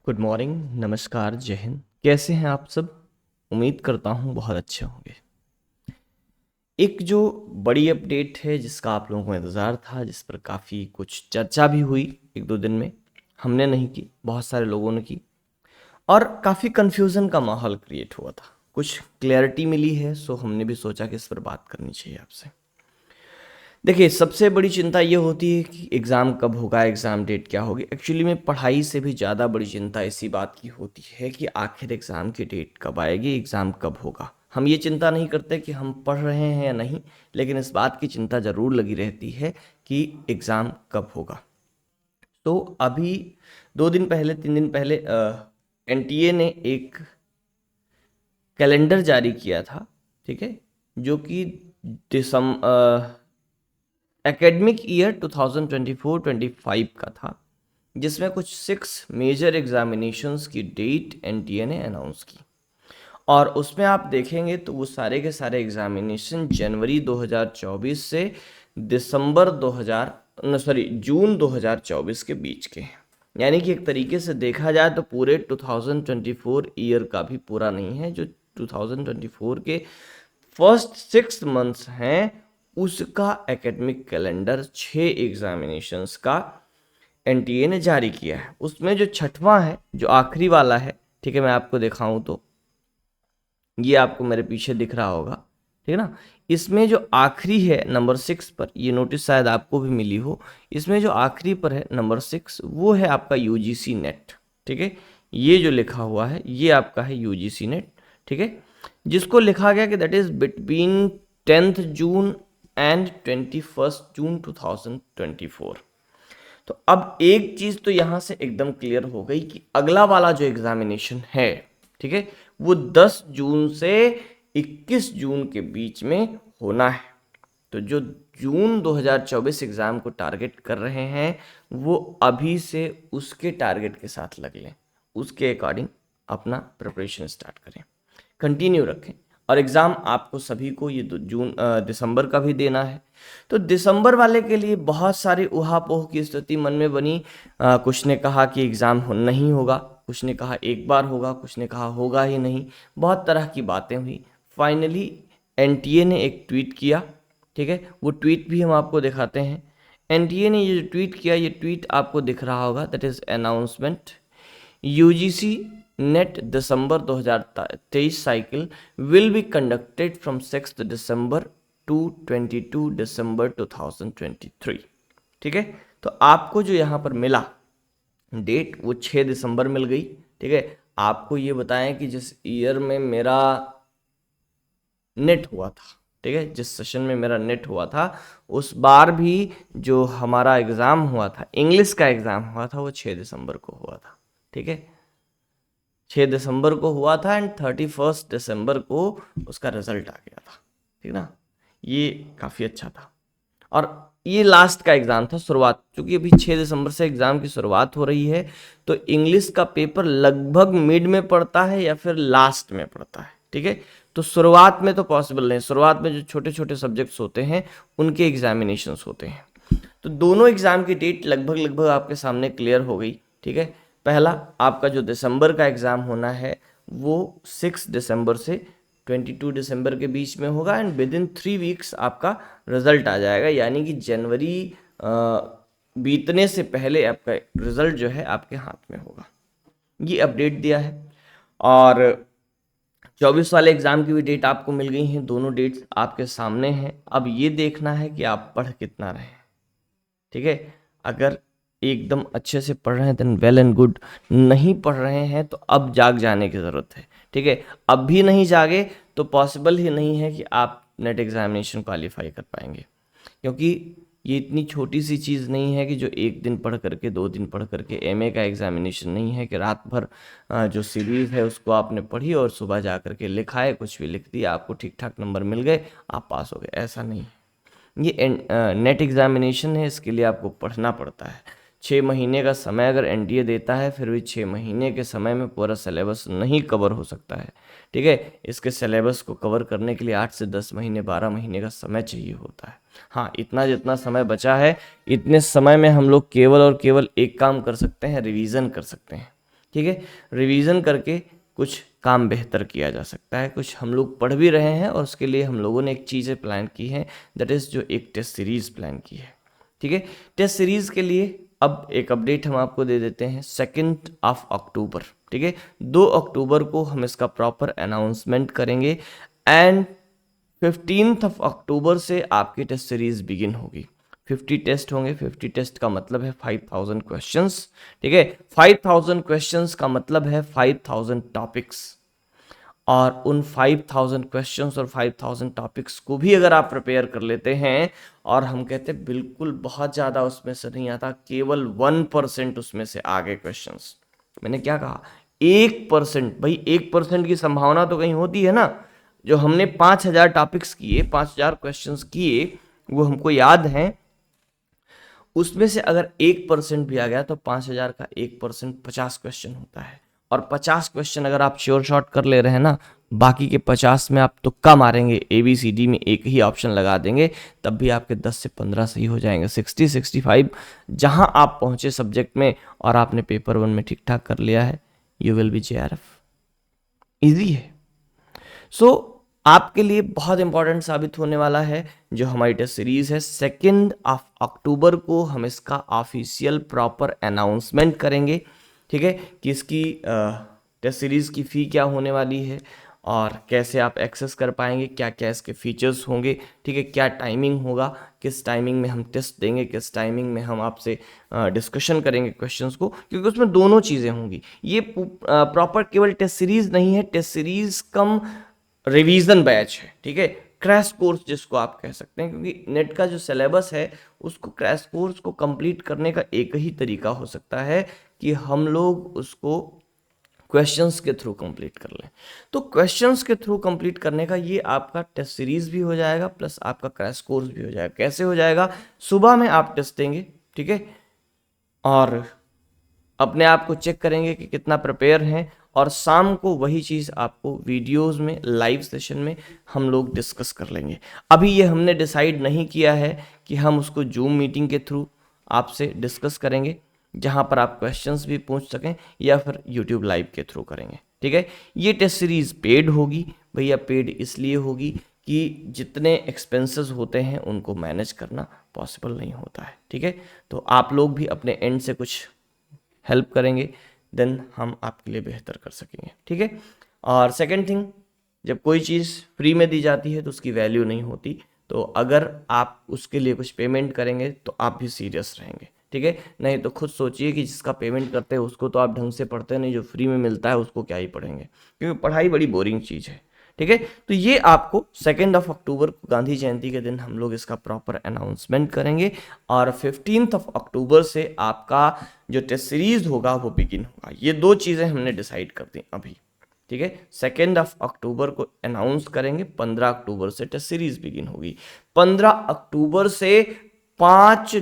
Good morning, नमस्कार, जय हिंद। कैसे हैं आप सब? उम्मीद करता हूँ बहुत अच्छे होंगे। एक जो बड़ी अपडेट है जिसका आप लोगों को इंतज़ार था, जिस पर काफ़ी कुछ चर्चा भी हुई एक दो दिन में, हमने नहीं की, बहुत सारे लोगों ने की और काफ़ी कन्फ्यूज़न का माहौल क्रिएट हुआ था। कुछ क्लैरिटी मिली है, सो हमने भी सोचा कि इस पर बात करनी चाहिए आपसे। देखिए, सबसे बड़ी चिंता ये होती है कि एग्ज़ाम कब होगा, एग्ज़ाम डेट क्या होगी। एक्चुअली में पढ़ाई से भी ज़्यादा बड़ी चिंता इसी बात की होती है कि आखिर एग्ज़ाम की डेट कब आएगी, एग्ज़ाम कब होगा। हम ये चिंता नहीं करते कि हम पढ़ रहे हैं या नहीं, लेकिन इस बात की चिंता ज़रूर लगी रहती है कि एग्ज़ाम कब होगा। तो अभी 2 दिन पहले, 3 दिन पहले एनटीए ने एक कैलेंडर जारी किया था, ठीक है, जो कि एकेडमिक ईयर 2024-25 का था, जिसमें कुछ 6 मेजर एग्जामिनेशंस की डेट एनटीए ने अनाउंस की। और उसमें आप देखेंगे तो वो सारे के सारे एग्जामिनेशन जनवरी 2024 से दिसंबर 2000 सॉरी जून 2024 के बीच के हैं। यानी कि एक तरीके से देखा जाए तो पूरे 2024 ईयर का भी पूरा नहीं है। जो 2024 के फर्स्ट 6 मंथ्स हैं उसका एकेडमिक कैलेंडर 6 एग्जामिनेशंस का एनटीए ने जारी किया है। उसमें जो छठवां है, जो आखिरी वाला है, ठीक है, मैं आपको दिखाऊं तो ये आपको मेरे पीछे दिख रहा होगा, ठीक है ना। इसमें जो आखिरी है नंबर 6 पर, ये नोटिस शायद आपको भी मिली हो, इसमें जो आखिरी पर है नंबर 6 वो है आपका यूजीसी नेट, ठीक है। ये जो लिखा हुआ है ये आपका है यूजीसी नेट, ठीक है, जिसको लिखा गया कि that is between 10th June and 21st जून 2024। तो अब एक चीज तो यहां से एकदम क्लियर हो गई कि अगला वाला जो एग्जामिनेशन है, ठीक है, वो 10 जून से 21 जून के बीच में होना है। तो जो जून 2024 एग्जाम को टारगेट कर रहे हैं वो अभी से उसके टारगेट के साथ लग लें, उसके अकॉर्डिंग अपना प्रिपरेशन स्टार्ट करें, कंटिन्यू रखें। और एग्ज़ाम आपको सभी को ये दिसंबर का भी देना है। तो दिसंबर वाले के लिए बहुत सारी उहापोह की स्थिति मन में बनी। कुछ ने कहा कि एग्ज़ाम नहीं होगा, कुछ ने कहा एक बार होगा, कुछ ने कहा होगा ही नहीं, बहुत तरह की बातें हुई। फाइनली एनटीए ने एक ट्वीट किया, ठीक है, वो ट्वीट भी हम आपको दिखाते हैं। एनटीए ने ये जो ट्वीट किया, ये ट्वीट आपको दिख रहा होगा, that is announcement. UGC NET December 2023 cycle will be conducted from 6 December to 22 December 2023, ठीक है। तो आपको जो यहाँ पर मिला डेट वो 6 दिसंबर मिल गई, ठीक है। आपको ये बताएं कि जिस ईयर में मेरा नेट हुआ था, ठीक है, जिस सेशन में मेरा नेट हुआ था, उस बार भी जो हमारा एग्ज़ाम हुआ था, इंग्लिश का एग्ज़ाम हुआ था, वो 6 दिसंबर को हुआ था, ठीक है। 6 दिसंबर को हुआ था एंड 31 दिसंबर को उसका रिजल्ट आ गया था, ठीक ना। ये काफ़ी अच्छा था। और ये लास्ट का एग्ज़ाम था, शुरुआत, क्योंकि अभी 6 दिसंबर से एग्ज़ाम की शुरुआत हो रही है, तो इंग्लिश का पेपर लगभग मिड में पड़ता है या फिर लास्ट में पड़ता है, ठीक है। तो शुरुआत में तो पॉसिबल नहीं, शुरुआत में जो छोटे छोटे सब्जेक्ट्स होते हैं उनके एग्जामिनेशंस होते हैं। तो दोनों एग्ज़ाम की डेट लगभग लगभग आपके सामने क्लियर हो गई, ठीक है। पहला आपका जो दिसंबर का एग्ज़ाम होना है वो 6 दिसंबर से 22 दिसंबर के बीच में होगा एंड विद इन 3 वीक्स आपका रिजल्ट आ जाएगा। यानी कि जनवरी बीतने से पहले आपका रिजल्ट जो है आपके हाथ में होगा। ये अपडेट दिया है। और 24 वाले एग्ज़ाम की भी डेट आपको मिल गई हैं, दोनों डेट्स आपके सामने हैं। अब ये देखना है कि आप पढ़ कितना रहे हैं, ठीक है। अगर एकदम अच्छे से पढ़ रहे हैं देन वेल एंड गुड, नहीं पढ़ रहे हैं तो अब जाग जाने की ज़रूरत है, ठीक है। अब भी नहीं जागे तो पॉसिबल ही नहीं है कि आप नेट एग्जामिनेशन क्वालिफाई कर पाएंगे, क्योंकि ये इतनी छोटी सी चीज़ नहीं है कि जो एक दिन पढ़ करके, 2 दिन पढ़ करके, एमए का एग्जामिनेशन नहीं है कि रात भर जो सीरीज़ है उसको आपने पढ़ी और सुबह जा करके लिखा है, कुछ भी लिख दिया, आपको ठीक ठाक नंबर मिल गए, आप पास हो गए, ऐसा नहीं है। ये नेट एग्जामिनेशन है, इसके लिए आपको पढ़ना पड़ता है। 6 महीने का समय अगर एनडीए देता है, फिर भी 6 महीने के समय में पूरा सिलेबस नहीं कवर हो सकता है, ठीक है। इसके सिलेबस को कवर करने के लिए 8 से 10 महीने, 12 महीने का समय चाहिए होता है। हाँ, इतना जितना समय बचा है, इतने समय में हम लोग केवल और केवल एक काम कर सकते हैं, रिवीजन कर सकते हैं, ठीक है, रिवीजन करके कुछ काम बेहतर किया जा सकता है। कुछ हम लोग पढ़ भी रहे हैं और उसके लिए हम लोगों ने एक चीज़ें प्लान की है, दैट इज़ जो एक टेस्ट सीरीज़ प्लान की है। ठीक है, टेस्ट सीरीज़ के लिए अब एक अपडेट हम आपको दे देते हैं 2 अक्टूबर। ठीक है, 2 अक्टूबर को हम इसका प्रॉपर अनाउंसमेंट करेंगे एंड 15 अक्टूबर से आपकी टेस्ट सीरीज बिगिन होगी। 50 टेस्ट होंगे। 50 टेस्ट का मतलब है 5000 क्वेश्चंस। ठीक है, 5000 क्वेश्चंस का मतलब है 5000 टॉपिक्स, और उन 5000 क्वेश्चंस और 5000 टॉपिक्स को भी अगर आप प्रिपेयर कर लेते हैं, और हम कहते हैं बिल्कुल बहुत ज़्यादा उसमें से नहीं आता, केवल 1% उसमें से आ गए क्वेश्चंस। मैंने क्या कहा, 1%। भाई 1% की संभावना तो कहीं होती है ना। जो हमने 5000 टॉपिक्स किए, 5000 क्वेश्चंस किए, वो हमको याद हैं, उसमें से अगर 1% भी आ गया तो 5000 का 1% 50 क्वेश्चन होता है। और 50 क्वेश्चन अगर आप श्योर शॉट कर ले रहे हैं ना, बाकी के 50 में आप तुक्का मारेंगे, ABCD में एक ही ऑप्शन लगा देंगे, तब भी आपके 10 से 15 सही हो जाएंगे। 60-65 जहां आप पहुंचे सब्जेक्ट में और आपने पेपर 1 में ठीक ठाक कर लिया है, you will be JRF। Easy है। सो आपके लिए बहुत इंपॉर्टेंट साबित होने वाला है जो हमारी टेस्ट सीरीज है। 2 अक्टूबर को हम इसका ऑफिशियल प्रॉपर अनाउंसमेंट करेंगे। ठीक है, कि इसकी टेस्ट सीरीज की फ़ी क्या होने वाली है और कैसे आप एक्सेस कर पाएंगे, क्या क्या इसके फीचर्स होंगे। ठीक है, क्या टाइमिंग होगा, किस टाइमिंग में हम टेस्ट देंगे, किस टाइमिंग में हम आपसे डिस्कशन करेंगे क्वेश्चंस को, क्योंकि उसमें दोनों चीज़ें होंगी। ये प्रॉपर केवल टेस्ट सीरीज नहीं है, टेस्ट सीरीज कम रिवीजन बैच है। ठीक है, क्रैश कोर्स जिसको आप कह सकते हैं, क्योंकि नेट का जो सिलेबस है उसको क्रैश कोर्स को कंप्लीट करने का एक ही तरीका हो सकता है कि हम लोग उसको क्वेश्चंस के थ्रू कंप्लीट कर लें। तो क्वेश्चंस के थ्रू कंप्लीट करने का ये आपका टेस्ट सीरीज भी हो जाएगा प्लस आपका क्रैश कोर्स भी हो जाएगा। कैसे हो जाएगा, सुबह में आप टेस्ट देंगे, ठीक है, और अपने आप को चेक करेंगे कि कितना प्रिपेयर हैं, और शाम को वही चीज़ आपको वीडियोस में लाइव सेशन में हम लोग डिस्कस कर लेंगे। अभी ये हमने डिसाइड नहीं किया है कि हम उसको जूम मीटिंग के थ्रू आपसे डिस्कस करेंगे, जहाँ पर आप क्वेश्चंस भी पूछ सकें, या फिर यूट्यूब लाइव के थ्रू करेंगे। ठीक है, ये टेस्ट सीरीज़ पेड होगी भैया। पेड इसलिए होगी कि जितने एक्सपेंसेस होते हैं उनको मैनेज करना पॉसिबल नहीं होता है। ठीक है, तो आप लोग भी अपने एंड से कुछ हेल्प करेंगे, देन हम आपके लिए बेहतर कर सकेंगे। ठीक है, और सेकंड थिंग, जब कोई चीज़ फ्री में दी जाती है तो उसकी वैल्यू नहीं होती। तो अगर आप उसके लिए कुछ पेमेंट करेंगे तो आप भी सीरियस रहेंगे। ठीक है, नहीं तो खुद सोचिए कि जिसका पेमेंट करते हैं उसको तो आप ढंग से पढ़ते नहीं, जो फ्री में मिलता है उसको क्या ही पढ़ेंगे, क्योंकि पढ़ाई बड़ी बोरिंग चीज़ है। ठीक है, तो ये आपको 2 अक्टूबर को गांधी जयंती के दिन हम लोग इसका प्रॉपर अनाउंसमेंट करेंगे, और 15 अक्टूबर से आपका जो टेस्ट सीरीज होगा वो बिगिन होगा। ये 2 चीज़ें हमने डिसाइड कर दी अभी। ठीक है, 2 अक्टूबर को अनाउंस करेंगे, 15 अक्टूबर से टेस्ट सीरीज बिगिन होगी। 15 अक्टूबर से 5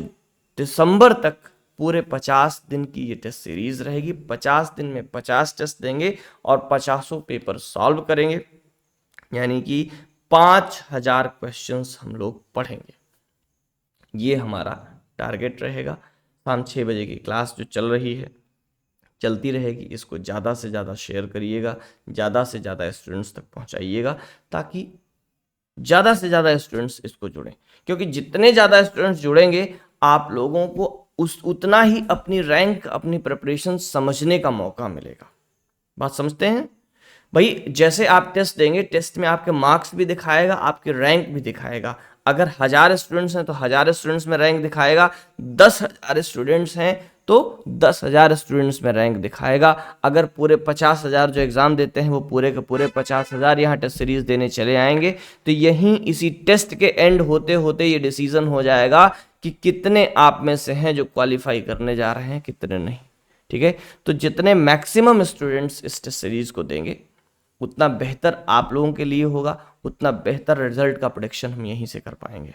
दिसंबर तक पूरे 50 दिन की ये टेस्ट सीरीज रहेगी। 50 दिन में 50 टेस्ट देंगे और 50 पेपर सॉल्व करेंगे, यानी कि 5000 क्वेश्चंस हम लोग पढ़ेंगे। ये हमारा टारगेट रहेगा। शाम 6 बजे की क्लास जो चल रही है चलती रहेगी, इसको ज़्यादा से ज़्यादा शेयर करिएगा, ज़्यादा से ज़्यादा स्टूडेंट्स तक पहुंचाइएगा, ताकि ज़्यादा से ज़्यादा स्टूडेंट्स इसको जुड़ें। क्योंकि जितने ज़्यादा स्टूडेंट्स जुड़ेंगे, आप लोगों को उतना ही अपनी रैंक, अपनी प्रिपरेशन समझने का मौका मिलेगा। बात समझते हैं भाई? जैसे आप टेस्ट देंगे, टेस्ट में आपके मार्क्स भी दिखाएगा, आपके रैंक भी दिखाएगा। अगर 1000 स्टूडेंट्स हैं तो 1000 स्टूडेंट्स में रैंक दिखाएगा, 10,000 स्टूडेंट्स हैं तो 10,000 स्टूडेंट्स में रैंक दिखाएगा। अगर पूरे 50,000 जो एग्जाम देते हैं वो पूरे के पूरे 50,000 यहाँ टेस्ट सीरीज देने चले आएंगे, तो यहीं इसी टेस्ट के एंड होते होते ये डिसीजन हो जाएगा कि कितने आप में से हैं जो क्वालिफाई करने जा रहे हैं, कितने नहीं। ठीक है, तो जितने मैक्सिमम स्टूडेंट्स इस टेस्ट सीरीज को देंगे उतना बेहतर आप लोगों के लिए होगा, उतना बेहतर रिजल्ट का प्रेडिक्शन हम यहीं से कर पाएंगे।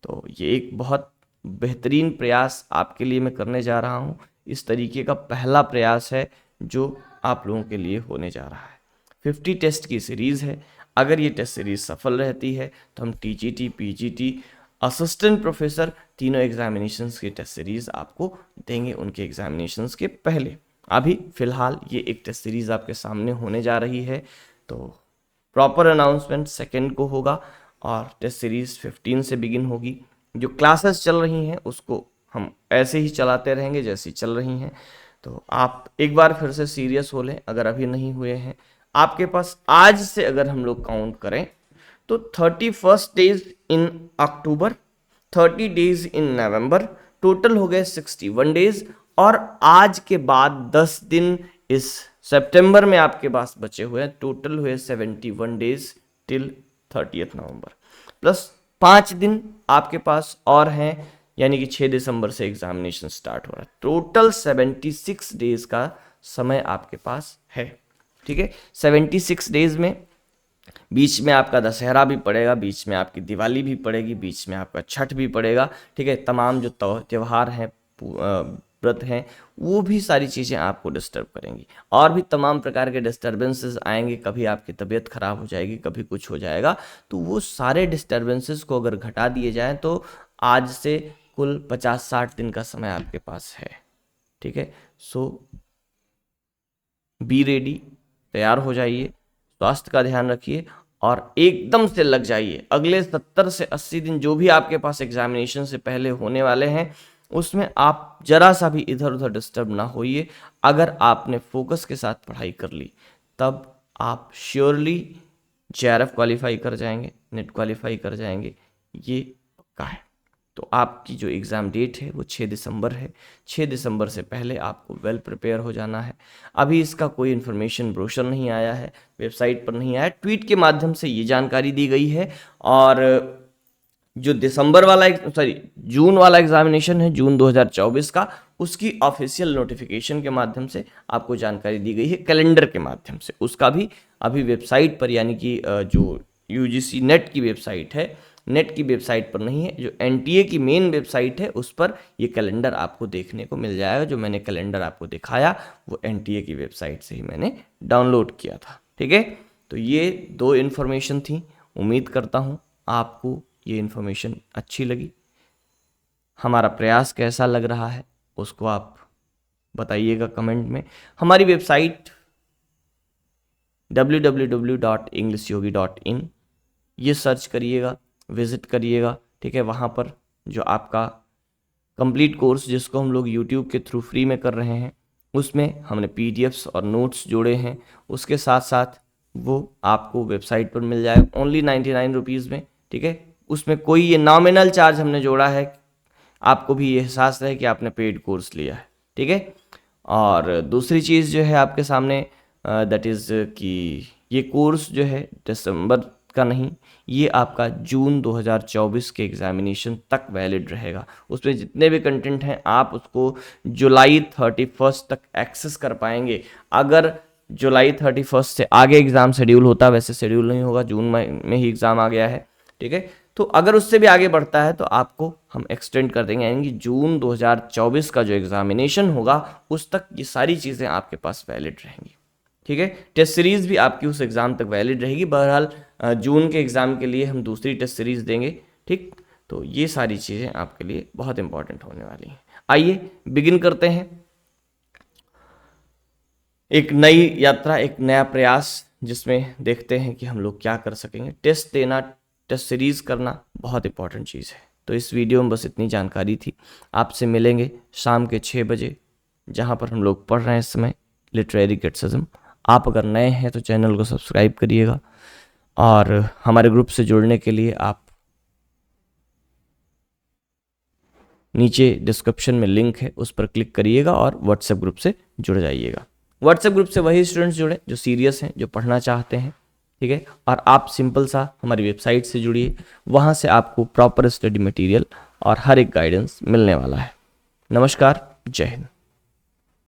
तो ये एक बहुत बेहतरीन प्रयास आपके लिए मैं करने जा रहा हूँ। इस तरीके का पहला प्रयास है जो आप लोगों के लिए होने जा रहा है। 50 टेस्ट की सीरीज़ है। अगर ये टेस्ट सीरीज़ सफल रहती है तो हम TGT, PGT, असिस्टेंट प्रोफेसर तीनों एग्जामिनेशंस की टेस्ट सीरीज़ आपको देंगे उनके एग्जामिनेशंस के पहले। अभी फिलहाल ये एक टेस्ट सीरीज आपके सामने होने जा रही है, तो प्रॉपर अनाउंसमेंट 2 को होगा और टेस्ट सीरीज 15 से बिगिन होगी। जो क्लासेस चल रही हैं उसको हम ऐसे ही चलाते रहेंगे जैसी चल रही हैं। तो आप एक बार फिर से सीरियस हो लें अगर अभी नहीं हुए हैं। आपके पास आज से अगर हम लोग काउंट करें तो 31 days in October, 30 days in November, total हो गए 61 डेज। और आज के बाद 10 दिन इस सितंबर में आपके पास बचे हुए हैं, टोटल हुए 71 डेज टिल 30 नवंबर, प्लस 5 दिन आपके पास और हैं, यानी कि 6 दिसंबर से एग्जामिनेशन स्टार्ट हो रहा है। टोटल 76 डेज का समय आपके पास है। ठीक है, 76 डेज में बीच में आपका दशहरा भी पड़ेगा, बीच में आपकी दिवाली भी पड़ेगी, बीच में आपका छठ भी पड़ेगा। ठीक है, तमाम जो त्यौहार हैं, व्रत हैं, वो भी सारी चीज़ें आपको डिस्टर्ब करेंगी और भी तमाम प्रकार के डिस्टर्बेंसेस आएंगे। कभी आपकी तबीयत खराब हो जाएगी, कभी कुछ हो जाएगा। तो वो सारे डिस्टर्बेंसेस को अगर घटा दिए जाएं तो आज से कुल 50-60 दिन का समय आपके पास है। ठीक है, सो बी रेडी, तैयार हो जाइए, स्वास्थ्य का ध्यान रखिए और एकदम से लग जाइए। अगले 70 से 80 दिन जो भी आपके पास एग्जामिनेशन से पहले होने वाले हैं उसमें आप जरा सा भी इधर उधर डिस्टर्ब ना होइए। अगर आपने फोकस के साथ पढ़ाई कर ली तब आप श्योरली JRF क्वालिफाई कर जाएंगे, नेट क्वालिफाई कर जाएंगे, ये पक्का है। तो आपकी जो एग्ज़ाम डेट है वो 6 दिसंबर है। 6 दिसंबर से पहले आपको वेल प्रिपेयर हो जाना है। अभी इसका कोई इन्फॉर्मेशन ब्रोशर नहीं आया है, वेबसाइट पर नहीं आया, ट्वीट के माध्यम से ये जानकारी दी गई है। और जो जून वाला एग्जामिनेशन है, जून 2024 का, उसकी ऑफिशियल नोटिफिकेशन के माध्यम से आपको जानकारी दी गई है, कैलेंडर के माध्यम से। उसका भी अभी वेबसाइट पर, यानी कि जो UGC नेट की वेबसाइट है, नेट की वेबसाइट पर नहीं है, जो NTA की मेन वेबसाइट है उस पर ये कैलेंडर आपको देखने को मिल जाएगा। जो मैंने कैलेंडर आपको दिखाया वो NTA की वेबसाइट से ही मैंने डाउनलोड किया था। ठीक है, तो ये 2 इन्फॉर्मेशन थी। उम्मीद करता हूँ आपको ये इन्फॉर्मेशन अच्छी लगी। हमारा प्रयास कैसा लग रहा है उसको आप बताइएगा कमेंट में। हमारी वेबसाइट www.englishyogi.in ये सर्च करिएगा, विजिट करिएगा। ठीक है, वहाँ पर जो आपका कंप्लीट कोर्स जिसको हम लोग YouTube के थ्रू फ्री में कर रहे हैं उसमें हमने PDFs और नोट्स जोड़े हैं। उसके साथ साथ वो आपको वेबसाइट पर मिल जाएगा ओनली 99 रुपीज़ में। ठीक है, उसमें कोई ये नॉमिनल चार्ज हमने जोड़ा है, आपको भी ये एहसास रहे कि आपने पेड कोर्स लिया है। ठीक है, और दूसरी चीज़ जो है आपके सामने दैट इज़ कि ये कोर्स जो है दिसंबर का नहीं, ये आपका जून 2024 के एग्जामिनेशन तक वैलिड रहेगा। उसमें जितने भी कंटेंट हैं आप उसको जुलाई 31 तक एक्सेस कर पाएंगे। अगर जुलाई 31 से आगे एग्ज़ाम शेड्यूल होता, वैसे शेड्यूल नहीं होगा, जून में ही एग्ज़ाम आ गया है। ठीक है, तो अगर उससे भी आगे बढ़ता है तो आपको हम एक्सटेंड कर देंगे, यानी कि जून 2024 का जो एग्जामिनेशन होगा उस तक ये सारी चीज़ें आपके पास वैलिड रहेंगी। ठीक है, टेस्ट सीरीज़ भी आपकी उस एग्ज़ाम तक वैलिड रहेगी। बहरहाल जून के एग्ज़ाम के लिए हम दूसरी टेस्ट सीरीज़ देंगे। ठीक, तो ये सारी चीज़ें आपके लिए बहुत इंपॉर्टेंट होने वाली हैं। आइए बिगिन करते हैं एक नई यात्रा, एक नया प्रयास, जिसमें देखते हैं कि हम लोग क्या कर सकेंगे। टेस्ट देना, टेस्ट सीरीज़ करना बहुत इंपॉर्टेंट चीज़ है। तो इस वीडियो में बस इतनी जानकारी थी। आपसे मिलेंगे शाम के 6 बजे, जहाँ पर हम लोग पढ़ रहे हैं इस समय लिटरेरी क्रिटिसिज्म। आप अगर नए हैं तो चैनल को सब्सक्राइब करिएगा और हमारे ग्रुप से जुड़ने के लिए आप नीचे डिस्क्रिप्शन में लिंक है उस पर क्लिक करिएगा और व्हाट्सएप ग्रुप से जुड़ जाइएगा। व्हाट्सएप ग्रुप से वही स्टूडेंट्स जुड़े जो सीरियस हैं, जो पढ़ना चाहते हैं। ठीक है, और आप सिंपल सा हमारी वेबसाइट से जुड़िए, वहाँ से आपको प्रॉपर स्टडी मटेरियल और हर एक गाइडेंस मिलने वाला है। नमस्कार, जय हिंद।